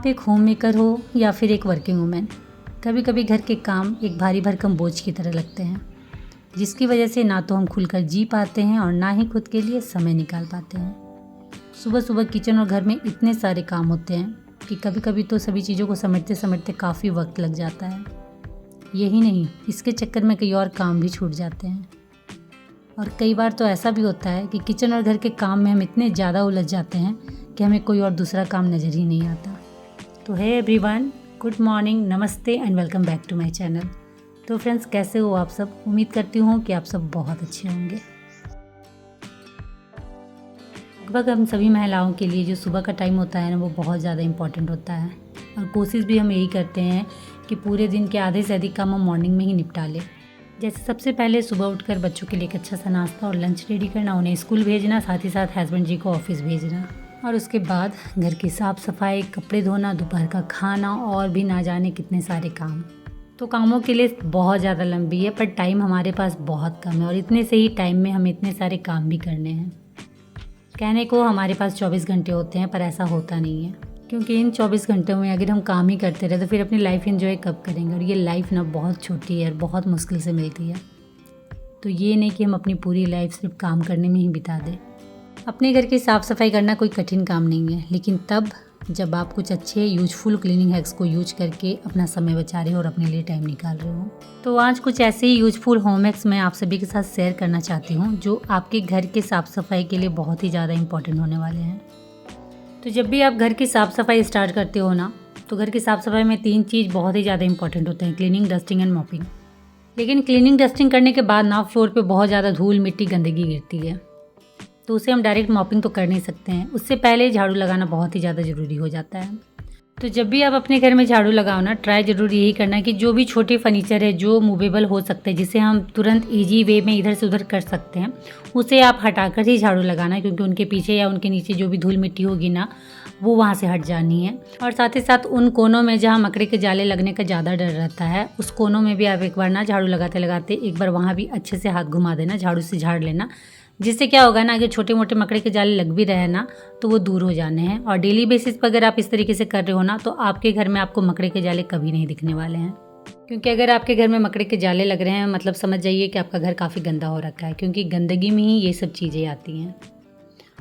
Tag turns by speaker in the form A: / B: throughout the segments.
A: आप एक home maker हो या फिर एक वर्किंग वुमेन, कभी कभी घर के काम एक भारी भरकम बोझ की तरह लगते हैं, जिसकी वजह से ना तो हम खुलकर जी पाते हैं और ना ही खुद के लिए समय निकाल पाते हैं। सुबह सुबह किचन और घर में इतने सारे काम होते हैं कि कभी कभी तो सभी चीज़ों को समेटते समेटते काफ़ी वक्त लग जाता है। यही नहीं, इसके चक्कर में कई और काम भी छूट जाते हैं। और कई बार तो ऐसा भी होता है कि किचन और घर के काम में हम इतने ज़्यादा उलझ जाते हैं कि हमें कोई और दूसरा काम नज़र ही नहीं आता। तो हे एवरीवन, गुड मॉर्निंग, नमस्ते and welcome back to my channel. तो फ्रेंड्स, कैसे हो आप सब? उम्मीद करती हूँ कि आप सब बहुत अच्छे होंगे। लगभग हम सभी महिलाओं के लिए जो सुबह का टाइम होता है ना, वो बहुत ज़्यादा इम्पॉर्टेंट होता है और कोशिश भी हम यही करते हैं कि पूरे दिन के आधे से अधिक काम हम मॉर्निंग में ही निपटा लें। जैसे सबसे पहले सुबह उठकर बच्चों के लिए एक अच्छा सा नाश्ता और लंच रेडी करना, उन्हें स्कूल भेजना, साथ ही साथ हस्बैंड जी को ऑफिस भेजना, और उसके बाद घर की साफ़ सफाई, कपड़े धोना, दोपहर का खाना और भी ना जाने कितने सारे काम। तो कामों की लिस्ट बहुत ज़्यादा लंबी है, पर टाइम हमारे पास बहुत कम है और इतने से ही टाइम में हमें इतने सारे काम भी करने हैं। कहने को हमारे पास 24 घंटे होते हैं, पर ऐसा होता नहीं है, क्योंकि इन 24 घंटों में अगर हम काम ही करते रहे तो फिर अपनी लाइफ एंजॉय कब करेंगे। और ये लाइफ ना बहुत छोटी है और बहुत मुश्किल से मिलती है। तो ये नहीं कि हम अपनी पूरी लाइफ सिर्फ काम करने में ही बिता दें। अपने घर की साफ़ सफाई करना कोई कठिन काम नहीं है, लेकिन तब जब आप कुछ अच्छे यूजफुल क्लीनिंग हैक्स को यूज करके अपना समय बचा रहे हो और अपने लिए टाइम निकाल रहे हो। तो आज कुछ ऐसे ही यूजफुल होम हैक्स मैं आप सभी के साथ शेयर करना चाहती हूँ, जो आपके घर के साफ़ सफाई के लिए बहुत ही ज़्यादा इंपॉर्टेंट होने वाले हैं। तो जब भी आप घर की साफ़ सफाई स्टार्ट करते हो ना, तो घर की साफ़ सफाई में 3 चीज़ बहुत ही ज़्यादा इंपॉर्टेंट होते हैं: क्लीनिंग, डस्टिंग एंड मॉपिंग। लेकिन क्लीनिंग डस्टिंग करने के बाद ना फ्लोर पे बहुत ज़्यादा धूल, मिट्टी, गंदगी गिरती है, तो उसे हम डायरेक्ट मॉपिंग तो कर नहीं सकते हैं। उससे पहले झाड़ू लगाना बहुत ही ज़्यादा ज़रूरी हो जाता है। तो जब भी आप अपने घर में झाड़ू लगाओ ना, ट्राई ज़रूर यही करना कि जो भी छोटे फर्नीचर है जो मूवेबल हो सकते हैं, जिसे हम तुरंत ईजी वे में इधर से उधर कर सकते हैं, उसे आप हटाकर ही झाड़ू लगाना, क्योंकि उनके पीछे या उनके नीचे जो भी धूल मिट्टी होगी ना, वो वहाँ से हट जानी है। और साथ ही साथ उन कोनों में जहाँ मकड़ी के जाले लगने का ज़्यादा डर रहता है, उस कोनों में भी आप एक बार ना झाड़ू लगाते लगाते एक बार वहाँ भी अच्छे से हाथ घुमा देना, झाड़ू से झाड़ लेना। जिससे क्या होगा ना, अगर छोटे मोटे मकड़ी के जाले लग भी रहे ना, तो वो दूर हो जाने हैं। और डेली बेसिस पर अगर आप इस तरीके से कर रहे हो ना, तो आपके घर में आपको मकड़ी के जाले कभी नहीं दिखने वाले हैं। क्योंकि अगर आपके घर में मकड़ी के जाले लग रहे हैं, मतलब समझ जाइए कि आपका घर काफ़ी गंदा हो रखा है, क्योंकि गंदगी में ही ये सब चीज़ें आती हैं।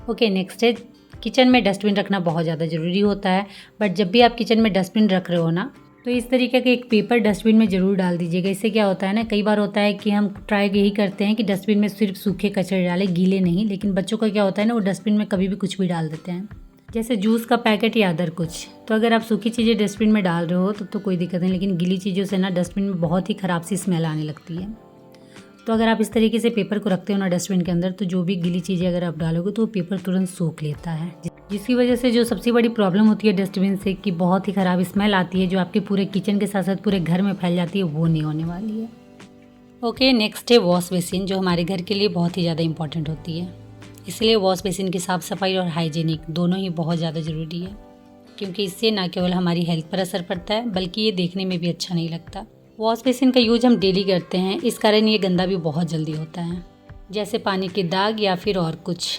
A: ओके, नेक्स्ट है, किचन में डस्टबिन रखना बहुत ज़्यादा ज़रूरी होता है। बट जब भी आप किचन में डस्टबिन रख रहे हो ना, तो इस तरीके का एक पेपर डस्टबिन में ज़रूर डाल दीजिएगा। इससे क्या होता है ना, कई बार होता है कि हम ट्राई यही करते हैं कि डस्टबिन में सिर्फ सूखे कचरे डालें, गीले नहीं। लेकिन बच्चों का क्या होता है ना, वो डस्टबिन में कभी भी कुछ भी डाल देते हैं, जैसे जूस का पैकेट या अदर कुछ। तो अगर आप सूखी चीज़ें डस्टबिन में डाल रहे हो तो कोई दिक्कत नहीं, लेकिन गीली चीज़ों से ना डस्टबिन में बहुत ही ख़राब सी स्मेल आने लगती है। तो अगर आप इस तरीके से पेपर को रखते हो ना डस्टबिन के अंदर, तो जो भी गीली चीज़ें अगर आप डालोगे तो वो पेपर तुरंत सूख लेता है, जिसकी वजह से जो सबसे बड़ी प्रॉब्लम होती है डस्टबिन से कि बहुत ही ख़राब स्मेल आती है, जो आपके पूरे किचन के साथ साथ पूरे घर में फैल जाती है, वो नहीं होने वाली है। ओके, नेक्स्ट है वॉश बेसिन, जो हमारे घर के लिए बहुत ही ज़्यादा इंपॉर्टेंट होती है। इसलिए वॉश बेसिन की साफ़ सफाई और हाइजीनिक दोनों ही बहुत ज़्यादा ज़रूरी है, क्योंकि इससे ना केवल हमारी हेल्थ पर असर पड़ता है, बल्कि ये देखने में भी अच्छा नहीं लगता। वॉश बेसिन का यूज हम डेली करते हैं, इस कारण ये गंदा भी बहुत जल्दी होता है, जैसे पानी के दाग या फिर और कुछ।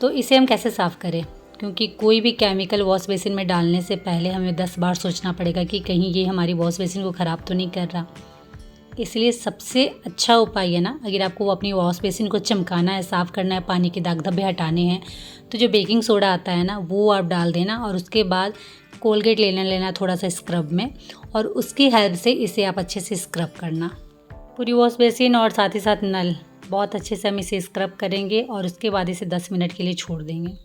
A: तो इसे हम कैसे साफ़ करें? क्योंकि कोई भी केमिकल वॉश बेसिन में डालने से पहले हमें 10 बार सोचना पड़ेगा कि कहीं ये हमारी वॉश बेसिन को ख़राब तो नहीं कर रहा। इसलिए सबसे अच्छा उपाय है ना, अगर आपको अपनी वॉश बेसिन को चमकाना है, साफ़ करना है, पानी के दाग धब्बे हटाने हैं, तो जो बेकिंग सोडा आता है ना, वो आप डाल देना। और उसके बाद कोलगेट लेना थोड़ा सा स्क्रब में, और उसकी हेल्प से इसे आप अच्छे से स्क्रब करना, पूरी वॉश बेसिन और साथ ही साथ नल। बहुत अच्छे से हम इसे स्क्रब करेंगे और उसके बाद इसे 10 मिनट के लिए छोड़ देंगे।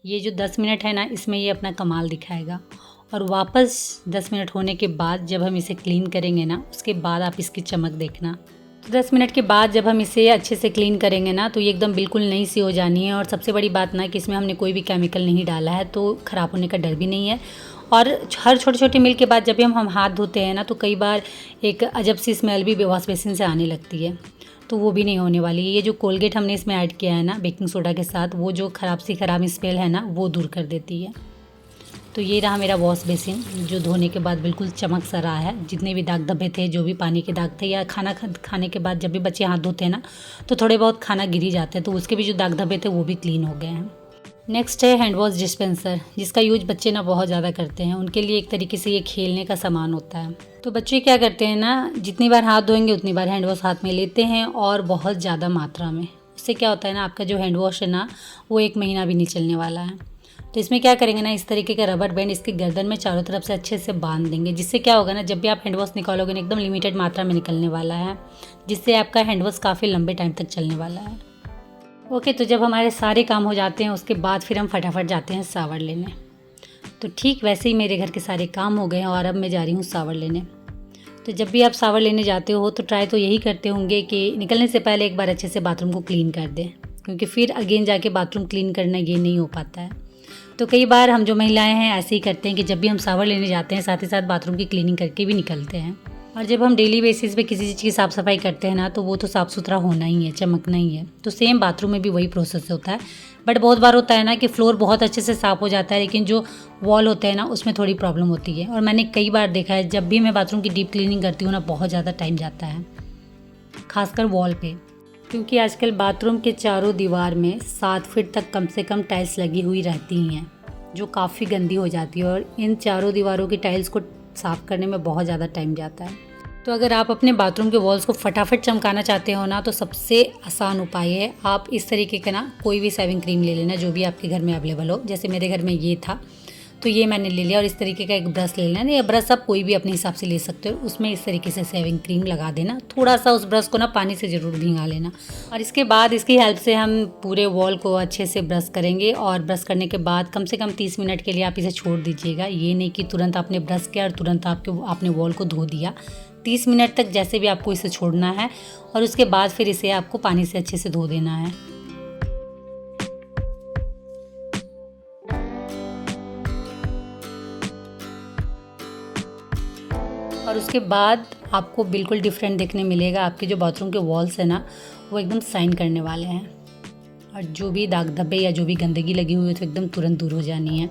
A: ये जो 10 मिनट है ना, इसमें ये अपना कमाल दिखाएगा। और वापस 10 मिनट होने के बाद जब हम इसे क्लीन करेंगे ना, उसके बाद आप इसकी चमक देखना। तो 10 मिनट के बाद जब हम इसे अच्छे से क्लीन करेंगे ना, तो ये एकदम बिल्कुल नई सी हो जानी है। और सबसे बड़ी बात ना कि इसमें हमने कोई भी केमिकल नहीं डाला है, तो ख़राब होने का डर भी नहीं है। और हर छोटे छोटे मील के बाद जब भी हम हाथ धोते हैं ना, तो कई बार एक अजब सी स्मेल भी वॉश बेसिन से आने लगती है, तो वो भी नहीं होने वाली है। ये जो कोलगेट हमने इसमें ऐड किया है ना बेकिंग सोडा के साथ, वो जो ख़राब स्मेल है ना, वो दूर कर देती है। तो ये रहा मेरा वॉश बेसिन, जो धोने के बाद बिल्कुल चमक सा रहा है। जितने भी दाग धब्बे थे, जो भी पानी के दाग थे, या खाने के बाद जब भी बच्चे हाथ धोते हैं ना, तो थोड़े बहुत खाना गिर ही जाते हैं, तो उसके भी जो दाग धब्बे थे वो भी क्लीन हो गए हैं। नेक्स्ट है हैंड वॉश डिस्पेंसर, जिसका यूज बच्चे ना बहुत ज़्यादा करते हैं। उनके लिए एक तरीके से ये खेलने का सामान होता है। तो बच्चे क्या करते हैं ना, जितनी बार हाथ धोएंगे उतनी बार हैंड वॉश हाथ में लेते हैं और बहुत ज़्यादा मात्रा में। उससे क्या होता है ना, आपका जो हैंड वॉश है ना वो 1 महीना भी नहीं चलने वाला है। तो इसमें क्या करेंगे ना, इस तरीके का रबर बैंड इसकी गर्दन में चारों तरफ से अच्छे से बांध देंगे, जिससे क्या होगा ना, जब भी आप हैंड वॉश निकालोगे ना एकदम लिमिटेड मात्रा में निकलने वाला है, जिससे आपका हैंड वॉश काफ़ी लंबे टाइम तक चलने वाला है। ओके, तो जब हमारे सारे काम हो जाते हैं उसके बाद फिर हम फटाफट जाते हैं शावर लेने। तो ठीक वैसे ही मेरे घर के सारे काम हो गए हैं और अब मैं जा रही हूँ शावर लेने। तो जब भी आप शावर लेने जाते हो तो ट्राई तो यही करते होंगे कि निकलने से पहले एक बार अच्छे से बाथरूम को क्लीन कर दें, क्योंकि फिर अगेन जाके बाथरूम क्लीन करना ये नहीं हो पाता है। तो कई बार हम जो महिलाएं हैं ऐसे ही करते हैं कि जब भी हम शावर लेने जाते हैं साथ ही साथ बाथरूम की क्लीनिंग करके भी निकलते हैं। और जब हम डेली बेसिस पे किसी चीज़ की साफ़ सफाई करते हैं ना, तो वो तो साफ़ सुथरा होना ही है, चमकना ही है। तो सेम बाथरूम में भी वही प्रोसेस होता है। बट बहुत बार होता है ना कि फ्लोर बहुत अच्छे से साफ़ हो जाता है, लेकिन जो वॉल होते हैं ना उसमें थोड़ी प्रॉब्लम होती है। और मैंने कई बार देखा है, जब भी मैं बाथरूम की डीप क्लीनिंग करती हूँ ना, बहुत ज़्यादा टाइम जाता है, खासकर वॉल पे। क्योंकि आजकल बाथरूम के चारों दीवार में 7 फीट तक कम से कम टाइल्स लगी हुई रहती हैं, जो काफ़ी गंदी हो जाती है। और इन चारों दीवारों की टाइल्स को साफ़ करने में बहुत ज़्यादा टाइम जाता है। तो अगर आप अपने बाथरूम के वॉल्स को फटाफट चमकाना चाहते हो ना, तो सबसे आसान उपाय है आप इस तरीके का ना कोई भी सेविंग क्रीम ले लेना, जो भी आपके घर में अवेलेबल हो। जैसे मेरे घर में ये था तो ये मैंने ले लिया। और इस तरीके का एक ब्रश ले लेना, या ब्रश आप कोई भी अपने हिसाब से ले सकते हो। उसमें इस तरीके से सेविंग क्रीम लगा देना, थोड़ा सा उस ब्रश को ना पानी से ज़रूर भिंगा लेना। और इसके बाद इसकी हेल्प से हम पूरे वॉल को अच्छे से ब्रश करेंगे। और ब्रश करने के बाद कम से कम 30 मिनट के लिए आप इसे छोड़ दीजिएगा। ये नहीं कि तुरंत आपने ब्रश किया और तुरंत आपने वॉल को धो दिया। 30 मिनट तक जैसे भी आपको इसे छोड़ना है, और उसके बाद फिर इसे आपको पानी से अच्छे से धो देना है। और उसके बाद आपको बिल्कुल डिफरेंट देखने मिलेगा। आपके जो बाथरूम के वॉल्स है ना, वो एकदम शाइन करने वाले हैं। और जो भी दाग धब्बे या जो भी गंदगी लगी हुई है तो एकदम तुरंत दूर हो जानी है।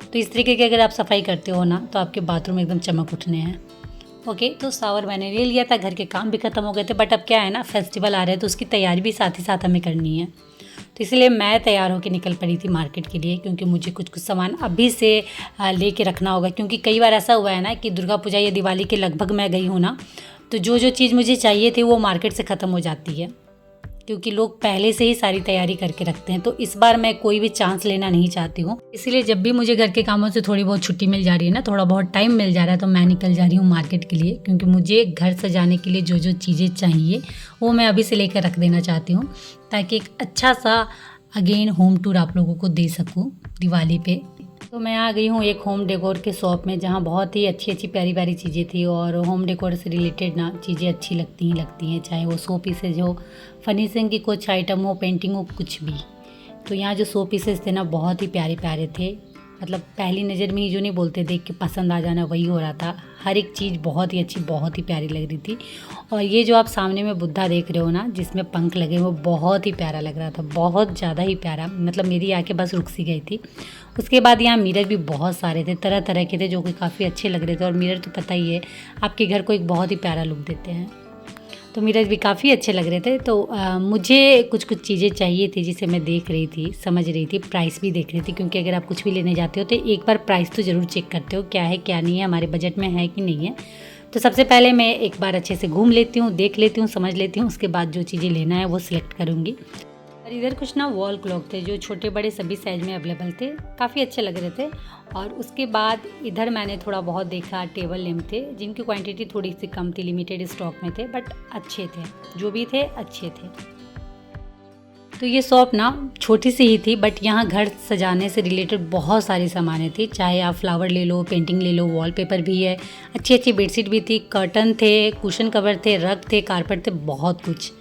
A: तो इस तरीके की अगर आप सफाई करते हो ना, तो आपके बाथरूम एकदम चमक उठने हैं। ओके, तो शावर मैंने ले लिया था, घर के काम भी ख़त्म हो गए थे। बट अब क्या है ना, फेस्टिवल आ रहे हैं तो उसकी तैयारी भी साथ ही साथ हमें करनी है। तो इसलिए मैं तैयार होकर निकल पड़ी थी मार्केट के लिए, क्योंकि मुझे कुछ सामान अभी से लेके रखना होगा। क्योंकि कई बार ऐसा हुआ है ना कि दुर्गा पूजा या दिवाली के लगभग मैं गई हूँ ना, तो जो चीज़ मुझे चाहिए थी वो मार्केट से ख़त्म हो जाती है, क्योंकि लोग पहले से ही सारी तैयारी करके रखते हैं। तो इस बार मैं कोई भी चांस लेना नहीं चाहती हूँ। इसलिए जब भी मुझे घर के कामों से थोड़ी बहुत छुट्टी मिल जा रही है ना, थोड़ा बहुत टाइम मिल जा रहा है, तो मैं निकल जा रही हूँ मार्केट के लिए। क्योंकि मुझे घर सजाने के लिए जो चीज़ें चाहिए वो मैं अभी से लेकर रख देना चाहती हूँ, ताकि एक अच्छा सा अगेन होम टूर आप लोगों को दे सकूँ दिवाली पे। तो मैं आ गई हूँ एक होम डेकोर के शॉप में, जहाँ बहुत ही अच्छी प्यारी प्यारी चीज़ें थी। और होम डेकोर से रिलेटेड ना चीज़ें अच्छी लगती हैं, चाहे वो शो पीसेज हो, फर्निशिंग की कुछ आइटम हो, पेंटिंग हो, कुछ भी। तो यहाँ जो शो पीसेज थे ना, बहुत ही प्यारे प्यारे थे। मतलब पहली नज़र में ही जो नहीं बोलते, देख के पसंद आ जाना, वही हो रहा था। हर एक चीज़ बहुत ही अच्छी, बहुत ही प्यारी लग रही थी। और ये जो आप सामने में बुद्धा देख रहे हो ना, जिसमें पंख लगे, वो बहुत ही प्यारा लग रहा था, बहुत ज़्यादा ही प्यारा। मतलब मेरी आंखें बस रुक सी गई थी। उसके बाद यहाँ मिरर भी बहुत सारे थे, तरह तरह के थे, जो कि काफ़ी अच्छे लग रहे थे। और मिरर तो पता ही है आपके घर को एक बहुत ही प्यारा लुक देते हैं। तो मिरर भी काफ़ी अच्छे लग रहे थे। तो मुझे कुछ चीज़ें चाहिए थी, जिसे मैं देख रही थी, समझ रही थी, प्राइस भी देख रही थी। क्योंकि अगर आप कुछ भी लेने जाते हो तो एक बार प्राइस तो ज़रूर चेक करते हो, क्या है क्या नहीं है, हमारे बजट में है कि नहीं है। तो सबसे पहले मैं एक बार अच्छे से घूम लेती हूँ, देख लेती हूँ, समझ लेती हूँ। उसके बाद जो चीज़ें लेना है वो सिलेक्ट करूँगी। और इधर कुछ ना वॉल क्लॉक थे, जो छोटे बड़े सभी साइज में अवेलेबल थे, काफ़ी अच्छे लग रहे थे। और उसके बाद इधर मैंने थोड़ा बहुत देखा, टेबल लैम्प थे, जिनकी क्वांटिटी थोड़ी सी कम थी, लिमिटेड स्टॉक में थे, बट अच्छे थे, जो भी थे अच्छे थे। तो ये शॉप ना छोटी सी ही थी, बट यहाँ घर सजाने से रिलेटेड बहुत सारी सामानें थी। चाहे आप फ्लावर ले लो, पेंटिंग ले लो, वॉलपेपर भी है, अच्छी अच्छी बेडशीट भी थी, कर्टन थे, कुशन कवर थे, रग थे, कारपेट थे, बहुत कुछ।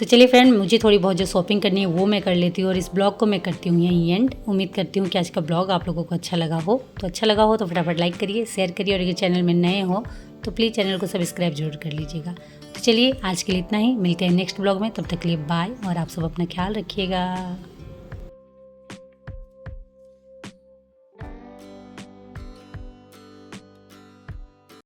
A: तो चलिए फ्रेंड, मुझे थोड़ी बहुत जो शॉपिंग करनी है वो मैं कर लेती हूँ, और इस ब्लॉग को मैं करती हूँ यहीं एंड। उम्मीद करती हूँ कि आज का ब्लॉग आप लोगों को अच्छा लगा हो। तो अच्छा लगा हो तो फटाफट लाइक करिए, शेयर करिए, और अगर चैनल में नए हो तो प्लीज़ चैनल को सब्सक्राइब जरूर कर लीजिएगा। तो चलिए आज के लिए इतना ही, मिलते हैं नेक्स्ट ब्लॉग में। तब तक के लिए बाय, और आप सब अपना ख्याल रखिएगा।